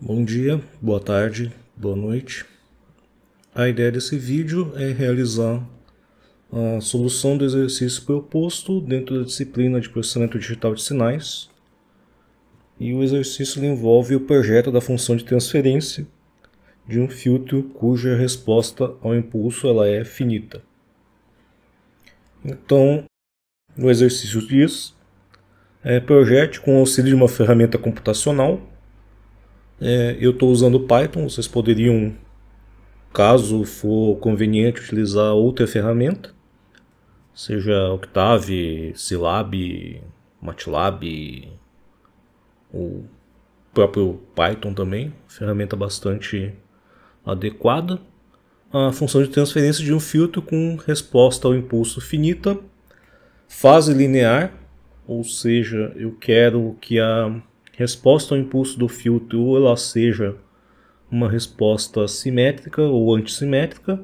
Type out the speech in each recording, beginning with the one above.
Bom dia, boa tarde, boa noite. A ideia desse vídeo é realizar a solução do exercício proposto dentro da disciplina de processamento digital de sinais. E o exercício envolve o projeto da função de transferência de um filtro cuja resposta ao impulso ela é finita. Então, o exercício diz, projete com o auxílio de uma ferramenta computacional. Eu estou usando Python, vocês poderiam, caso for conveniente, utilizar outra ferramenta, seja Octave, Scilab, MATLAB, o próprio Python também, ferramenta bastante adequada. A função de transferência de um filtro com resposta ao impulso finita, fase linear, ou seja, eu quero que a resposta ao impulso do filtro ela seja uma resposta simétrica ou antissimétrica,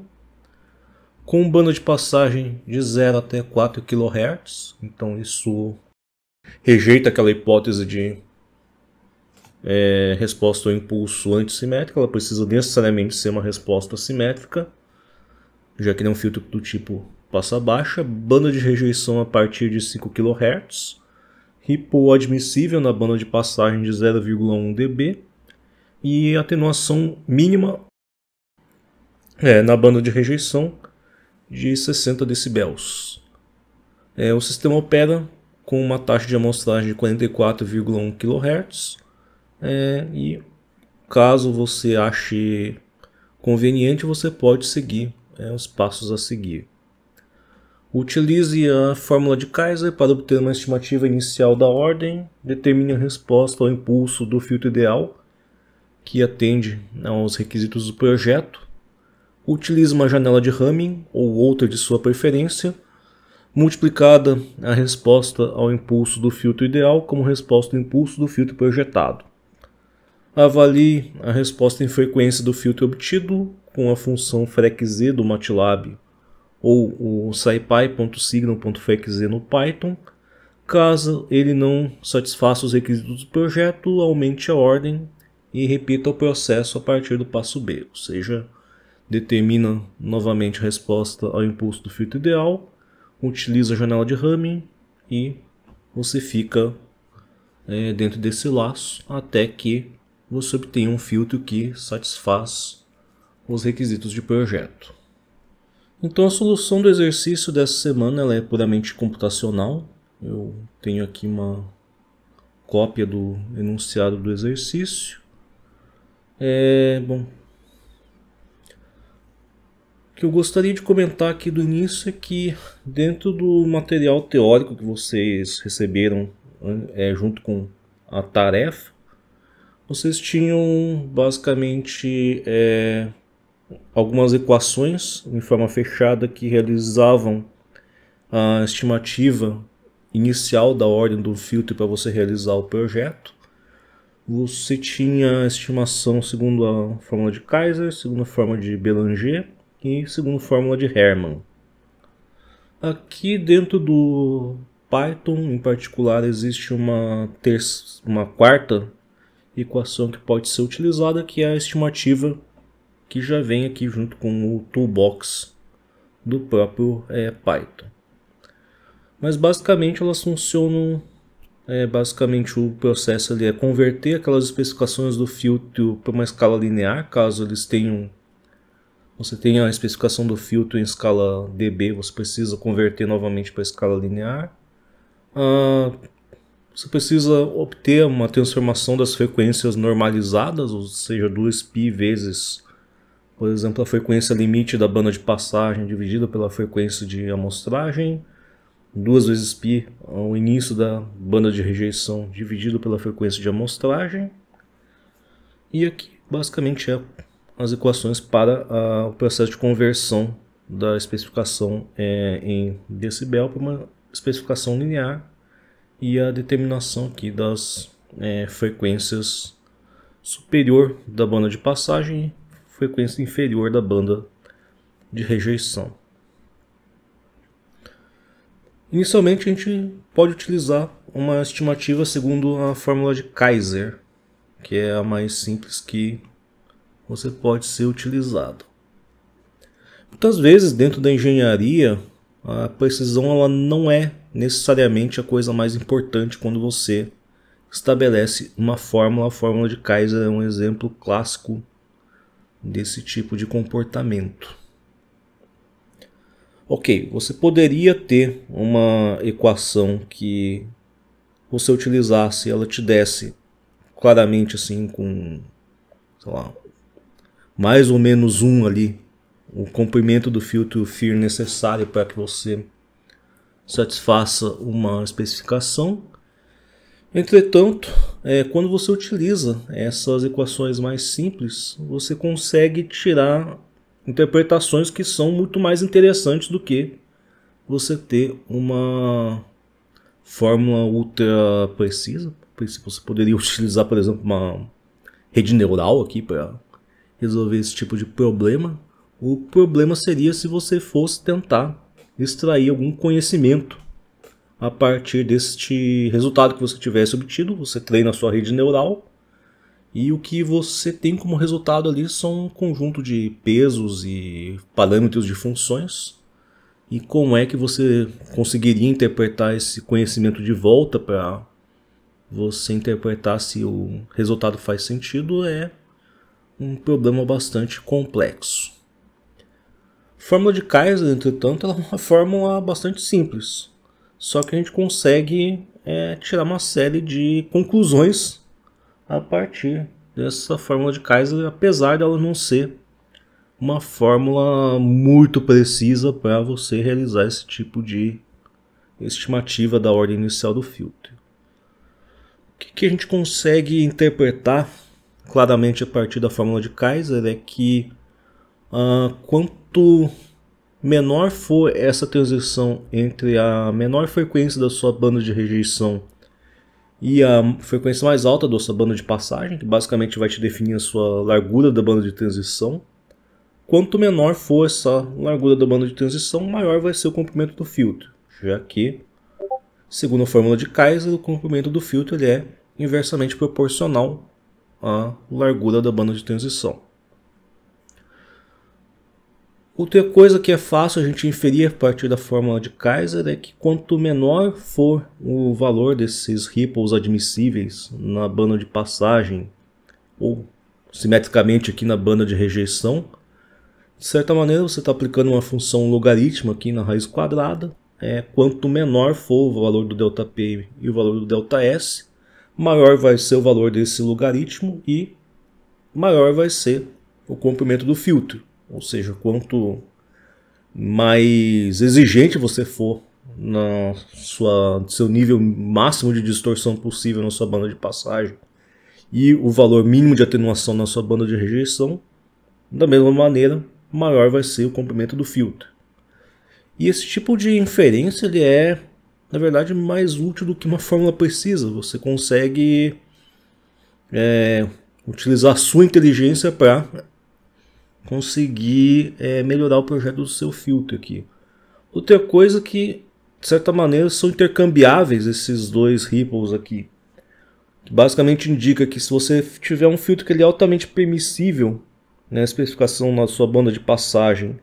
com banda de passagem de 0 até 4 kHz. Então isso rejeita aquela hipótese de resposta ao impulso antissimétrica. Ela precisa necessariamente ser uma resposta simétrica, já que ele é um filtro do tipo passa baixa. Banda de rejeição a partir de 5 kHz, ripple admissível na banda de passagem de 0,1 dB e atenuação mínima na banda de rejeição de 60 decibels. O sistema opera com uma taxa de amostragem de 44,1 kHz e caso você ache conveniente, você pode seguir os passos a seguir. Utilize a fórmula de Kaiser para obter uma estimativa inicial da ordem. Determine a resposta ao impulso do filtro ideal, que atende aos requisitos do projeto. Utilize uma janela de Hamming ou outra de sua preferência, multiplicada a resposta ao impulso do filtro ideal como resposta ao impulso do filtro projetado. Avalie a resposta em frequência do filtro obtido com a função FREQ-Z do MATLAB ou o scipy.signal.frec-z no Python. Caso ele não satisfaça os requisitos do projeto, aumente a ordem e repita o processo a partir do passo B, ou seja, determina novamente a resposta ao impulso do filtro ideal, utiliza a janela de Hamming e você fica dentro desse laço até que você obtenha um filtro que satisfaz os requisitos de projeto. Então a solução do exercício dessa semana ela é puramente computacional. Eu tenho aqui uma cópia do enunciado do exercício. O que eu gostaria de comentar aqui do início é que dentro do material teórico que vocês receberam junto com a tarefa, vocês tinham basicamente algumas equações em forma fechada que realizavam a estimativa inicial da ordem do filtro para você realizar o projeto. Você tinha a estimação segundo a fórmula de Kaiser, segundo a fórmula de Bélanger e segundo a fórmula de Hermann. Aqui dentro do Python, em particular, existe uma quarta equação que pode ser utilizada, que é a estimativa que já vem aqui junto com o toolbox do próprio Python. Mas basicamente elas funcionam, basicamente o processo ali é converter aquelas especificações do filtro para uma escala linear. Caso eles você tenha a especificação do filtro em escala dB, você precisa converter novamente para a escala linear. Você precisa obter uma transformação das frequências normalizadas, ou seja, 2π vezes, por exemplo, a frequência limite da banda de passagem dividida pela frequência de amostragem, 2 vezes π ao início da banda de rejeição dividido pela frequência de amostragem. E aqui basicamente as equações para o processo de conversão da especificação em decibel para uma especificação linear e a determinação aqui das frequências superior da banda de passagem e frequência inferior da banda de rejeição. Inicialmente a gente pode utilizar uma estimativa segundo a fórmula de Kaiser. que é a mais simples que você pode ser utilizado. Muitas vezes dentro da engenharia, a precisão ela não é necessariamente a coisa mais importante quando você estabelece uma fórmula. A fórmula de Kaiser é um exemplo clássico desse tipo de comportamento. Ok, você poderia ter uma equação que você utilizasse, ela te desse claramente assim com, sei lá, mais ou menos 1 ali, o comprimento do filtro FIR necessário para que você satisfaça uma especificação. Entretanto, quando você utiliza essas equações mais simples, você consegue tirar interpretações que são muito mais interessantes do que você ter uma fórmula ultra precisa. Você poderia utilizar, por exemplo, uma rede neural aqui para resolver esse tipo de problema. O problema seria se você fosse tentar extrair algum conhecimento a partir deste resultado que você tivesse obtido. Você treina a sua rede neural e o que você tem como resultado ali são um conjunto de pesos e parâmetros de funções. E como é que você conseguiria interpretar esse conhecimento de volta para você interpretar se o resultado faz sentido é um problema bastante complexo. A fórmula de Kaiser, entretanto, ela é uma fórmula bastante simples. Só que a gente consegue tirar uma série de conclusões a partir dessa fórmula de Kaiser, apesar dela não ser uma fórmula muito precisa para você realizar esse tipo de estimativa da ordem inicial do filtro. O que a gente consegue interpretar claramente a partir da fórmula de Kaiser é que quanto menor for essa transição entre a menor frequência da sua banda de rejeição e a frequência mais alta da sua banda de passagem, que basicamente vai te definir a sua largura da banda de transição, quanto menor for essa largura da banda de transição, maior vai ser o comprimento do filtro, já que, segundo a fórmula de Kaiser, o comprimento do filtro ele é inversamente proporcional à largura da banda de transição. Outra coisa que é fácil a gente inferir a partir da fórmula de Kaiser é que quanto menor for o valor desses ripples admissíveis na banda de passagem, ou simetricamente aqui na banda de rejeição, de certa maneira você está aplicando uma função logaritmo aqui na raiz quadrada. Quanto menor for o valor do ΔP e o valor do ΔS, maior vai ser o valor desse logaritmo e maior vai ser o comprimento do filtro. Ou seja, quanto mais exigente você for no seu nível máximo de distorção possível na sua banda de passagem e o valor mínimo de atenuação na sua banda de rejeição, da mesma maneira, maior vai ser o comprimento do filtro. E esse tipo de inferência ele é, na verdade, mais útil do que uma fórmula precisa. Você consegue utilizar a sua inteligência para conseguir melhorar o projeto do seu filtro aqui. Outra coisa que, de certa maneira, são intercambiáveis esses dois ripples aqui. Que basicamente indica que se você tiver um filtro que ele é altamente permissível na especificação na sua banda de passagem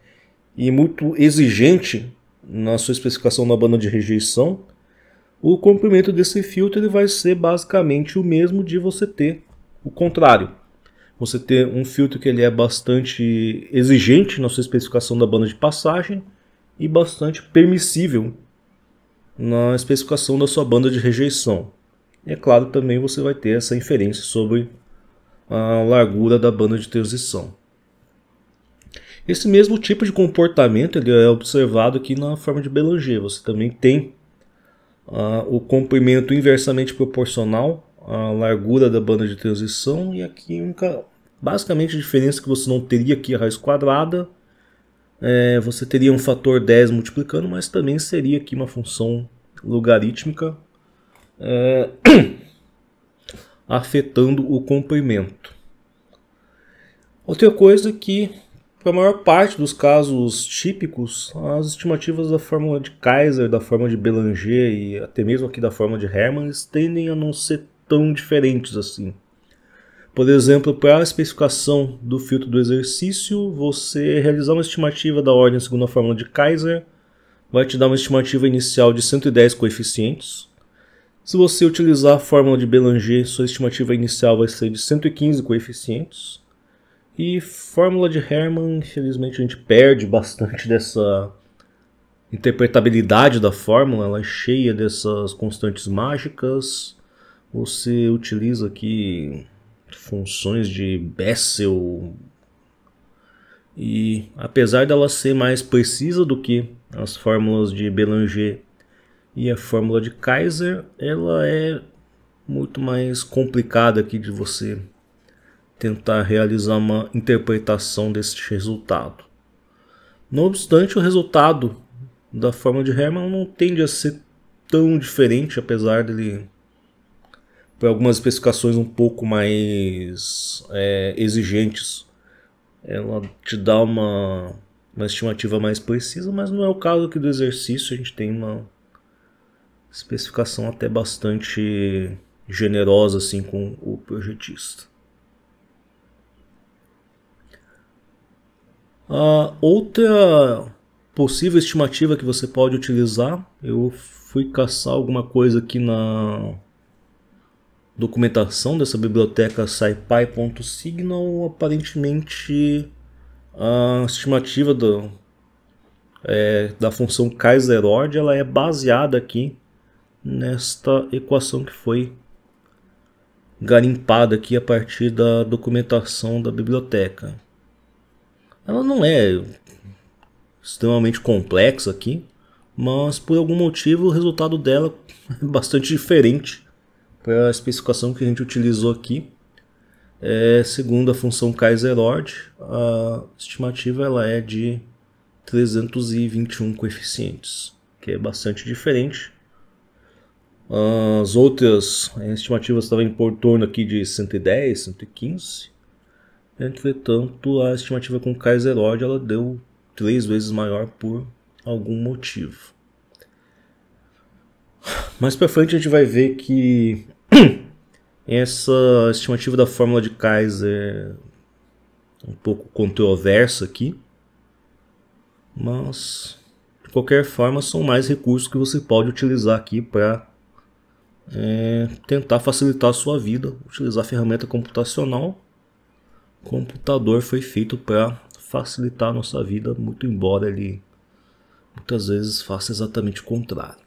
e muito exigente na sua especificação na banda de rejeição, o comprimento desse filtro ele vai ser basicamente o mesmo de você ter o contrário. Você ter um filtro que ele é bastante exigente na sua especificação da banda de passagem e bastante permissível na especificação da sua banda de rejeição. E é claro, também você vai ter essa inferência sobre a largura da banda de transição. Esse mesmo tipo de comportamento ele é observado aqui na forma de Bélanger. Você também tem o comprimento inversamente proporcional à largura da banda de transição, e aqui basicamente a diferença que você não teria aqui a raiz quadrada, você teria um fator 10 multiplicando, mas também seria aqui uma função logarítmica afetando o comprimento. Outra coisa que, para a maior parte dos casos típicos, as estimativas da fórmula de Kaiser, da fórmula de Bélanger e até mesmo aqui da fórmula de Hermann tendem a não ser tão diferentes assim. Por exemplo, para a especificação do filtro do exercício, você realizar uma estimativa da ordem segundo a fórmula de Kaiser vai te dar uma estimativa inicial de 110 coeficientes. Se você utilizar a fórmula de Bélanger, sua estimativa inicial vai ser de 115 coeficientes. E fórmula de Hermann, infelizmente a gente perde bastante dessa interpretabilidade da fórmula, ela é cheia dessas constantes mágicas. Você utiliza aqui funções de Bessel e apesar dela ser mais precisa do que as fórmulas de Bélanger e a fórmula de Kaiser, ela é muito mais complicada aqui de você tentar realizar uma interpretação desse resultado. Não obstante, o resultado da fórmula de Hermann não tende a ser tão diferente, apesar dele, para algumas especificações um pouco mais exigentes, ela te dá uma estimativa mais precisa, mas não é o caso aqui do exercício. A gente tem uma especificação até bastante generosa assim com o projetista. A outra possível estimativa que você pode utilizar, eu fui caçar alguma coisa aqui na documentação dessa biblioteca scipy.signal. Aparentemente a estimativa da função Kaiser-Ord ela é baseada aqui nesta equação que foi garimpada aqui a partir da documentação da biblioteca. Ela não é extremamente complexa aqui, mas por algum motivo o resultado dela é bastante diferente para a especificação que a gente utilizou aqui. Segundo a função Kaiser-Ord, a estimativa ela é de 321 coeficientes, que é bastante diferente. As outras estimativas estavam em torno aqui de 110, 115. Entretanto, a estimativa com Kaiser-Ord ela deu 3 vezes maior por algum motivo. Mais para frente a gente vai ver que essa estimativa da fórmula de Kaiser é um pouco controversa aqui, mas de qualquer forma são mais recursos que você pode utilizar aqui para tentar facilitar a sua vida, utilizar a ferramenta computacional. O computador foi feito para facilitar a nossa vida, muito embora ele muitas vezes faça exatamente o contrário.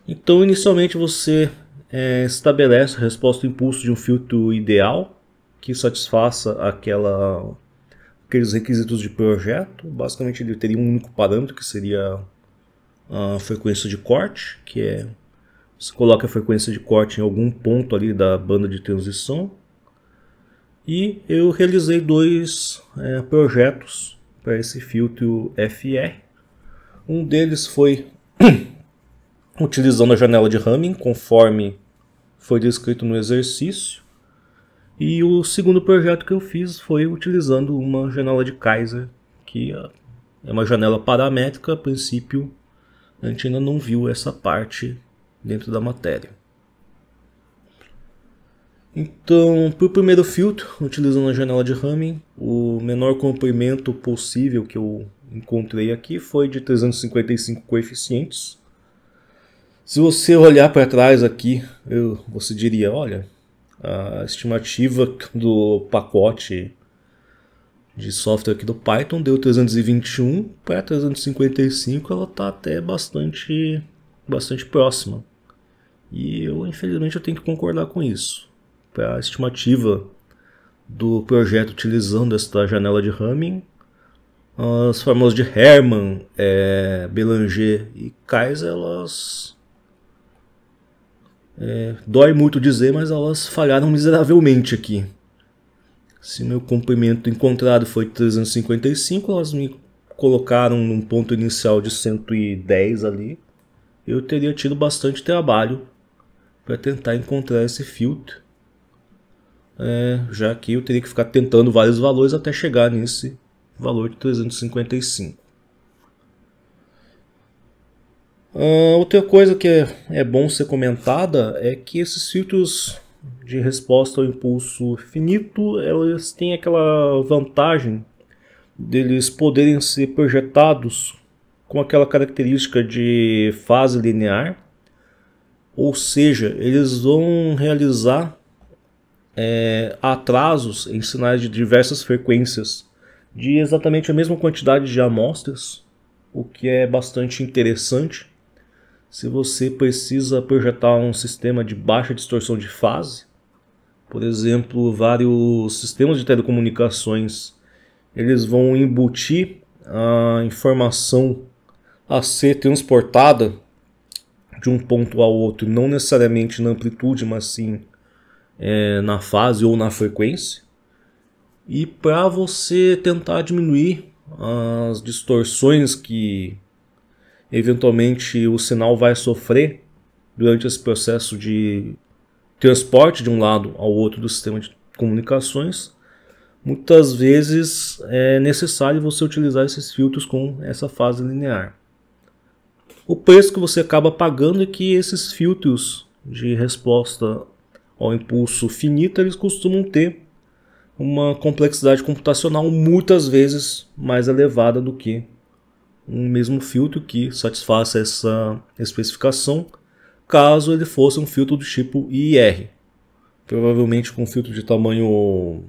Então, inicialmente você estabelece a resposta ao impulso de um filtro ideal que satisfaça aqueles requisitos de projeto. Basicamente ele teria um único parâmetro, que seria a frequência de corte, você coloca a frequência de corte em algum ponto ali da banda de transição. E eu realizei 2 projetos para esse filtro FR. Um deles foi utilizando a janela de Hamming, conforme foi descrito no exercício. E o segundo projeto que eu fiz foi utilizando uma janela de Kaiser, que é uma janela paramétrica. A princípio, a gente ainda não viu essa parte dentro da matéria. Então, para o primeiro filtro, utilizando a janela de Hamming, o menor comprimento possível que eu encontrei aqui foi de 355 coeficientes. Se você olhar para trás aqui, você diria, olha, a estimativa do pacote de software aqui do Python deu 321, para 355 ela está até bastante próxima. E infelizmente eu tenho que concordar com isso. Para a estimativa do projeto utilizando esta janela de Hamming, as fórmulas de Hermann, Bélanger e Kaiser, elas dói muito dizer, mas elas falharam miseravelmente aqui. Se meu comprimento encontrado foi 355, elas me colocaram num ponto inicial de 110 ali. Eu teria tido bastante trabalho para tentar encontrar esse filtro, já que eu teria que ficar tentando vários valores até chegar nesse valor de 355. Outra coisa que é bom ser comentada é que esses filtros de resposta ao impulso finito, eles têm aquela vantagem deles poderem ser projetados com aquela característica de fase linear, ou seja, eles vão realizar atrasos em sinais de diversas frequências de exatamente a mesma quantidade de amostras, o que é bastante interessante. Se você precisa projetar um sistema de baixa distorção de fase, por exemplo, vários sistemas de telecomunicações, eles vão embutir a informação a ser transportada de um ponto ao outro, não necessariamente na amplitude, mas sim na fase ou na frequência. E para você tentar diminuir as distorções que eventualmente o sinal vai sofrer durante esse processo de transporte de um lado ao outro do sistema de comunicações, muitas vezes é necessário você utilizar esses filtros com essa fase linear. O preço que você acaba pagando é que esses filtros de resposta ao impulso finito, eles costumam ter uma complexidade computacional muitas vezes mais elevada do que um mesmo filtro que satisfaça essa especificação, caso ele fosse um filtro do tipo IR. Provavelmente com um filtro de tamanho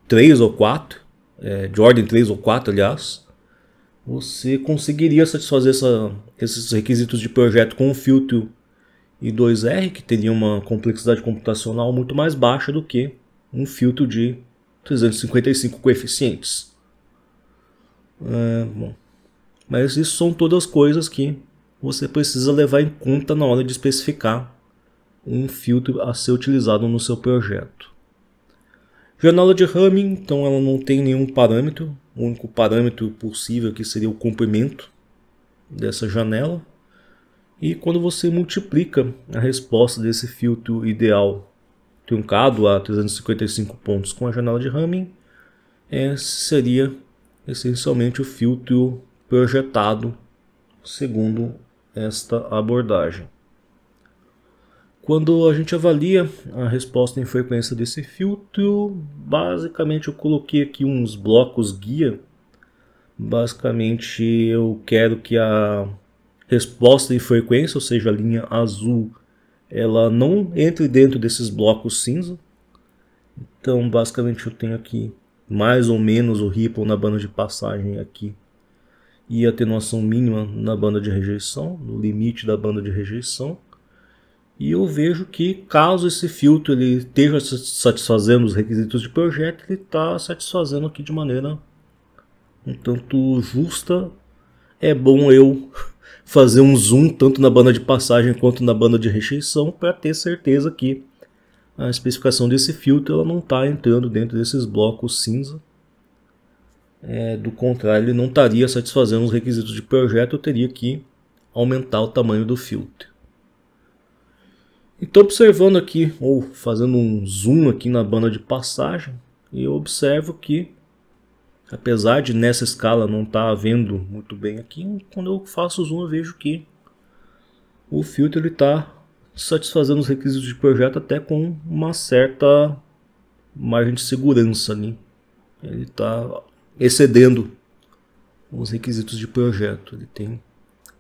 3 ou 4, de ordem 3 ou 4, aliás, você conseguiria satisfazer esses requisitos de projeto com um filtro I2R, que teria uma complexidade computacional muito mais baixa do que um filtro de 355 coeficientes. Bom. Mas isso são todas coisas que você precisa levar em conta na hora de especificar um filtro a ser utilizado no seu projeto. Janela de Hamming, então, ela não tem nenhum parâmetro. O único parâmetro possível aqui seria o comprimento dessa janela. E quando você multiplica a resposta desse filtro ideal truncado a 355 pontos com a janela de Hamming, seria essencialmente o filtro projetado segundo esta abordagem. Quando a gente avalia a resposta em frequência desse filtro, basicamente eu coloquei aqui uns blocos guia. Basicamente eu quero que a resposta em frequência, ou seja, a linha azul, ela não entre dentro desses blocos cinza. Então basicamente eu tenho aqui mais ou menos o ripple na banda de passagem aqui e a atenuação mínima na banda de rejeição, no limite da banda de rejeição. E eu vejo que caso esse filtro ele esteja satisfazendo os requisitos de projeto, ele está satisfazendo aqui de maneira um tanto justa. É bom eu fazer um zoom tanto na banda de passagem quanto na banda de rejeição para ter certeza que a especificação desse filtro ela não está entrando dentro desses blocos cinza. Do contrário, ele não estaria satisfazendo os requisitos de projeto, eu teria que aumentar o tamanho do filtro. Então, observando aqui, ou fazendo um zoom aqui na banda de passagem, eu observo que, apesar de nessa escala não estar vendo muito bem aqui, quando eu faço o zoom eu vejo que o filtro está satisfazendo os requisitos de projeto até com uma certa margem de segurança ali. Ele está excedendo os requisitos de projeto. Ele tem,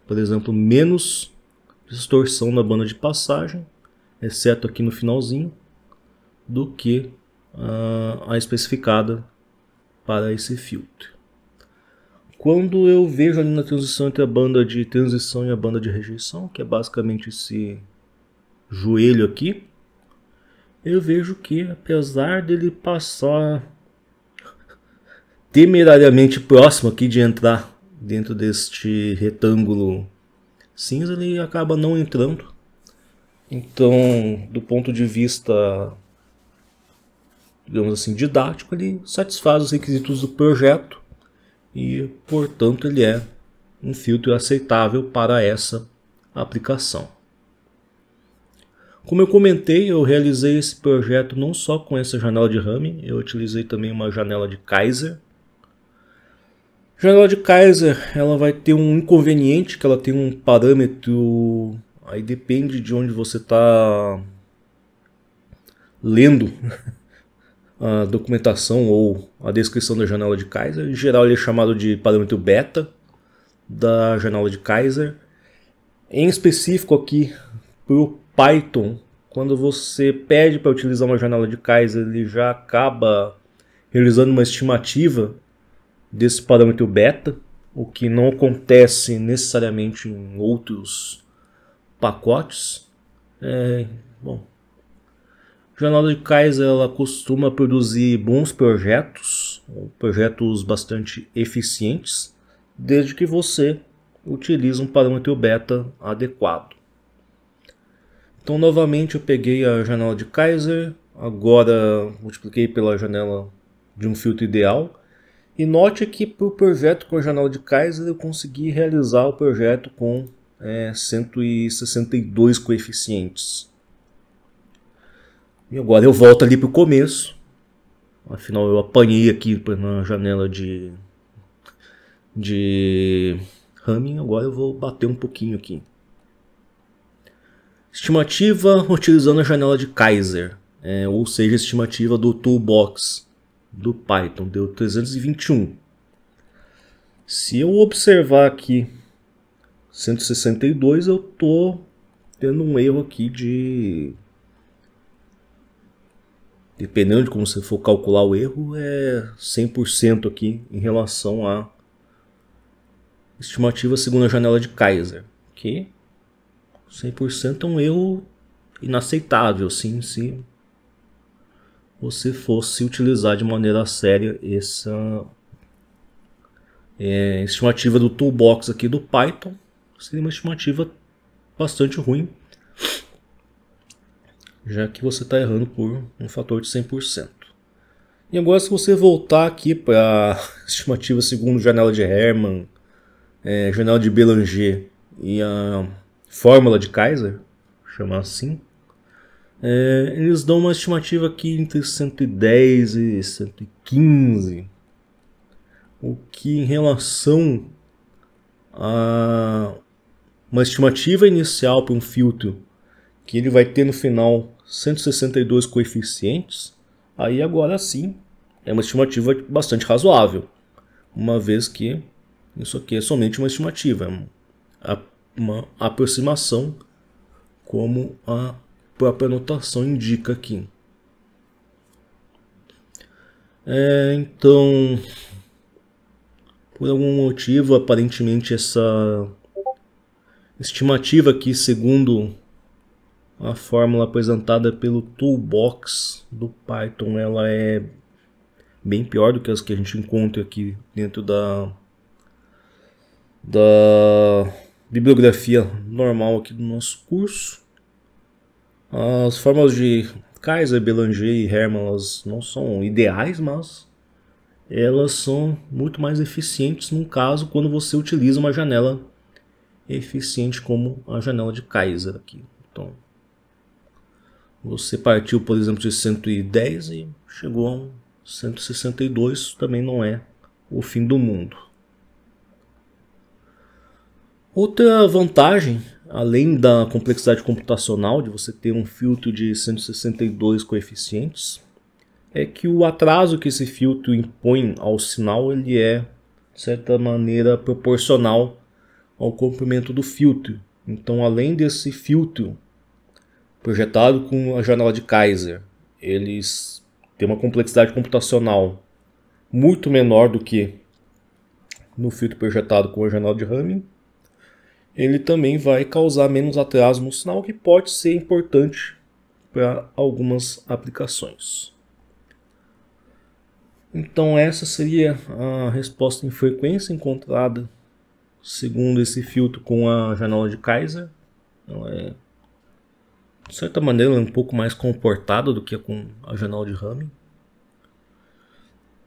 por exemplo, menos distorção na banda de passagem, exceto aqui no finalzinho, do que a especificada para esse filtro. Quando eu vejo ali na transição entre a banda de transição e a banda de rejeição, que é basicamente esse joelho aqui, eu vejo que apesar dele passar temerariamente próximo aqui de entrar dentro deste retângulo cinza, ele acaba não entrando. Então, do ponto de vista, digamos assim, didático, ele satisfaz os requisitos do projeto e, portanto, ele é um filtro aceitável para essa aplicação. Como eu comentei, eu realizei esse projeto não só com essa janela de Hamming, eu utilizei também uma janela de Kaiser. Janela de Kaiser, ela vai ter um inconveniente, que ela tem um parâmetro, aí depende de onde você está lendo a documentação ou a descrição da janela de Kaiser. Em geral ele é chamado de parâmetro beta da janela de Kaiser. Em específico aqui para o Python, quando você pede para utilizar uma janela de Kaiser, ele já acaba realizando uma estimativa desse parâmetro beta, o que não acontece necessariamente em outros pacotes. Bom, a janela de Kaiser ela costuma produzir bons projetos, projetos bastante eficientes, desde que você utilize um parâmetro beta adequado. Então novamente eu peguei a janela de Kaiser, agora multipliquei pela janela de um filtro ideal. E note que para o projeto com a janela de Kaiser eu consegui realizar o projeto com 162 coeficientes. E agora eu volto ali para o começo. Afinal eu apanhei aqui na janela de Hamming, agora eu vou bater um pouquinho aqui. Estimativa utilizando a janela de Kaiser, ou seja, a estimativa do Toolbox do Python, deu 321. Se eu observar aqui 162, eu tô tendo um erro aqui de... Dependendo de como você for calcular o erro, é 100% aqui em relação à estimativa segundo a janela de Kaiser. Que 100% é um erro inaceitável, sim, se você fosse utilizar de maneira séria essa estimativa do Toolbox aqui do Python. Seria uma estimativa bastante ruim, já que você está errando por um fator de 100%. E agora se você voltar aqui para a estimativa segundo janela de Hermann, janela de Bélanger e a fórmula de Kaiser, chamar assim, eles dão uma estimativa aqui entre 110 e 115, o que em relação a uma estimativa inicial para um filtro que ele vai ter no final 162 coeficientes, aí agora sim é uma estimativa bastante razoável, uma vez que isso aqui é somente uma estimativa, uma aproximação, como a própria notação indica aqui. Então, por algum motivo, aparentemente essa estimativa aqui, segundo a fórmula apresentada pelo Toolbox do Python, ela é bem pior do que as que a gente encontra aqui dentro da bibliografia normal aqui do nosso curso. As fórmulas de Kaiser, Bélanger e Hermann elas não são ideais, mas elas são muito mais eficientes no caso quando você utiliza uma janela eficiente como a janela de Kaiser aqui. Então, você partiu, por exemplo, de 110 e chegou a 162, também não é o fim do mundo. Outra vantagem, além da complexidade computacional de você ter um filtro de 162 coeficientes, é que o atraso que esse filtro impõe ao sinal ele é, de certa maneira, proporcional ao comprimento do filtro. Então, além desse filtro projetado com a janela de Kaiser, eles têm uma complexidade computacional muito menor do que no filtro projetado com a janela de Hamming, ele também vai causar menos atraso no sinal, que pode ser importante para algumas aplicações. Então essa seria a resposta em frequência encontrada segundo esse filtro com a janela de Kaiser. Ela é, de certa maneira, um pouco mais comportada do que com a janela de Hamming.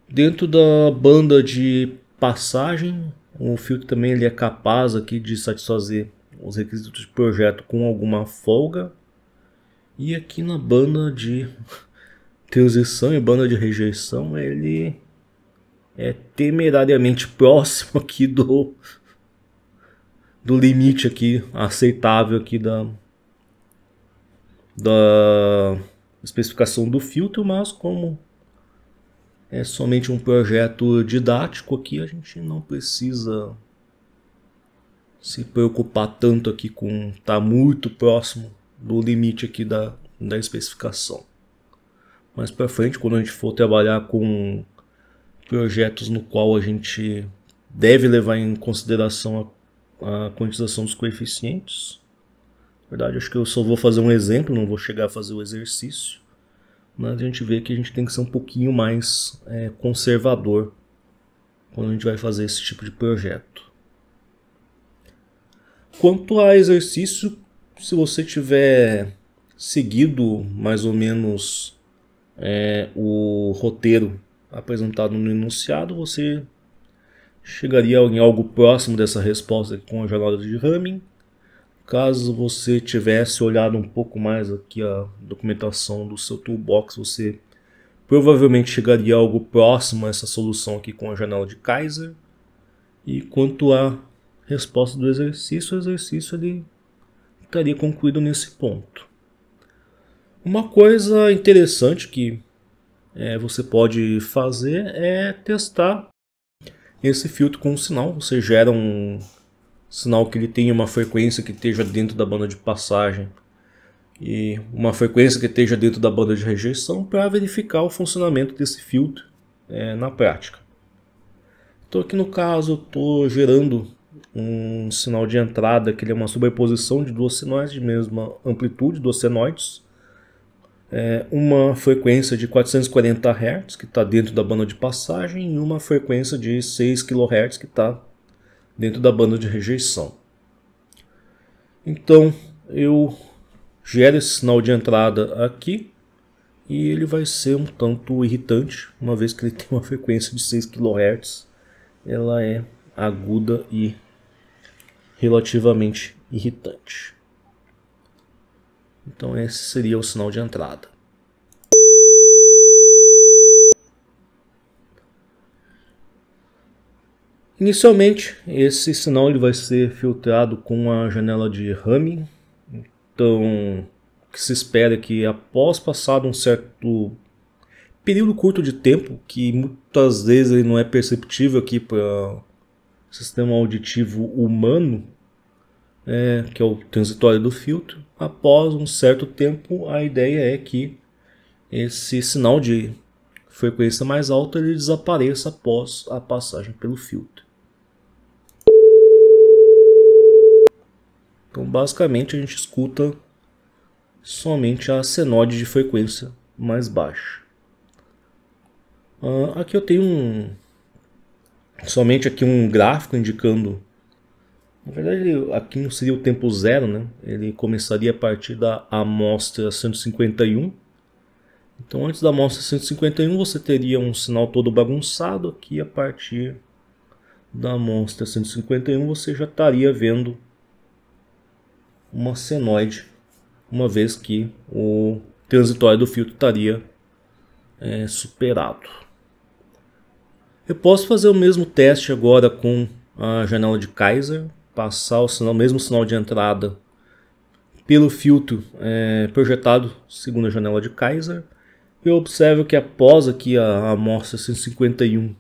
Dentro da banda de passagem, o filtro também ele é capaz aqui de satisfazer os requisitos de projeto com alguma folga. E aqui na banda de transição e banda de rejeição ele é temerariamente próximo aqui do limite aqui aceitável aqui da especificação do filtro, mas como é somente um projeto didático aqui, a gente não precisa se preocupar tanto aqui com estar muito próximo do limite aqui da especificação. Mais para frente, quando a gente for trabalhar com projetos no qual a gente deve levar em consideração a quantização dos coeficientes. Na verdade, acho que eu só vou fazer um exemplo, não vou chegar a fazer o exercício. Mas a gente vê que a gente tem que ser um pouquinho mais conservador quando a gente vai fazer esse tipo de projeto. Quanto a exercício, se você tiver seguido mais ou menos o roteiro apresentado no enunciado, você chegaria em algo próximo dessa resposta com a jornada de Hamming. Caso você tivesse olhado um pouco mais aqui a documentação do seu toolbox, você provavelmente chegaria a algo próximo a essa solução aqui com a janela de Kaiser. E quanto à resposta do exercício, o exercício ele estaria concluído nesse ponto. Uma coisa interessante que você pode fazer é testar esse filtro com um sinal. Você gera um sinal que ele tenha uma frequência que esteja dentro da banda de passagem e uma frequência que esteja dentro da banda de rejeição para verificar o funcionamento desse filtro na prática. Então aqui no caso eu estou gerando um sinal de entrada que ele é uma sobreposição de duas sinais de mesma amplitude, duas senoides. Uma frequência de 440 Hz que está dentro da banda de passagem e uma frequência de 6 kHz que está dentro da banda de rejeição. Então eu gero esse sinal de entrada aqui e ele vai ser um tanto irritante, uma vez que ele tem uma frequência de 6 kHz. Ela é aguda e relativamente irritante. Então esse seria o sinal de entrada. Inicialmente, esse sinal ele vai ser filtrado com a janela de Hamming. Então, o que se espera é que após passado um certo período curto de tempo, que muitas vezes ele não é perceptível aqui para o sistema auditivo humano, que é o transitório do filtro, após um certo tempo a ideia é que esse sinal de frequência mais alta ele desapareça após a passagem pelo filtro. Então basicamente a gente escuta somente a senoide de frequência mais baixa. Aqui eu tenho somente aqui um gráfico indicando. Na verdade, aqui não seria o tempo zero, né? Ele começaria a partir da amostra 151. Então, antes da amostra 151, você teria um sinal todo bagunçado. Aqui, a partir da amostra 151, você já estaria vendo uma senoide, uma vez que o transitório do filtro estaria superado. Eu posso fazer o mesmo teste agora com a janela de Kaiser. Passar o mesmo sinal de entrada pelo filtro projetado segundo a janela de Kaiser. Eu observo que após aqui a amostra 151,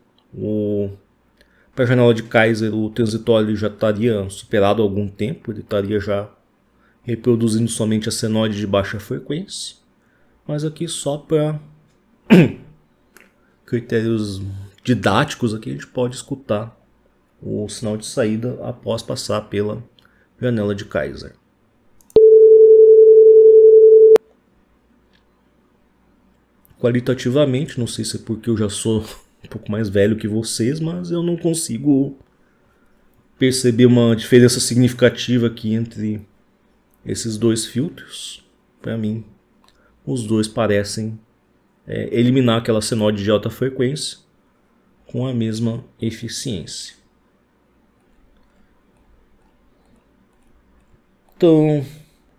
para a janela de Kaiser o transitório já estaria superado há algum tempo, ele estaria já reproduzindo somente a senoide de baixa frequência. Mas aqui só para critérios didáticos aqui a gente pode escutar o sinal de saída após passar pela janela de Kaiser. Qualitativamente, não sei se é porque eu já sou um pouco mais velho que vocês, mas eu não consigo perceber uma diferença significativa aqui entre esses dois filtros. Para mim, os dois parecem eliminar aquela senoide de alta frequência com a mesma eficiência. Então,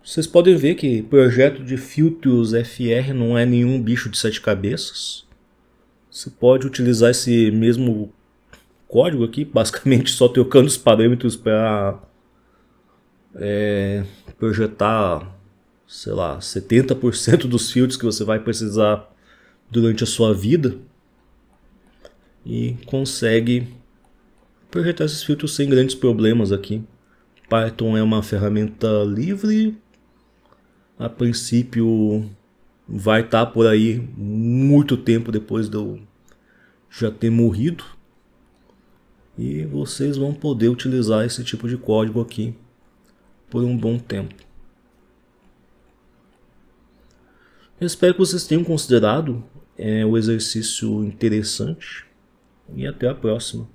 vocês podem ver que projeto de filtros FR não é nenhum bicho de 7 cabeças. Você pode utilizar esse mesmo código aqui, basicamente só trocando os parâmetros para projetar, sei lá, 70% dos filtros que você vai precisar durante a sua vida, e consegue projetar esses filtros sem grandes problemas aqui. Python é uma ferramenta livre, a princípio vai estar por aí muito tempo depois de eu já ter morrido, e vocês vão poder utilizar esse tipo de código aqui por um bom tempo. Eu espero que vocês tenham considerado o exercício interessante, e até a próxima.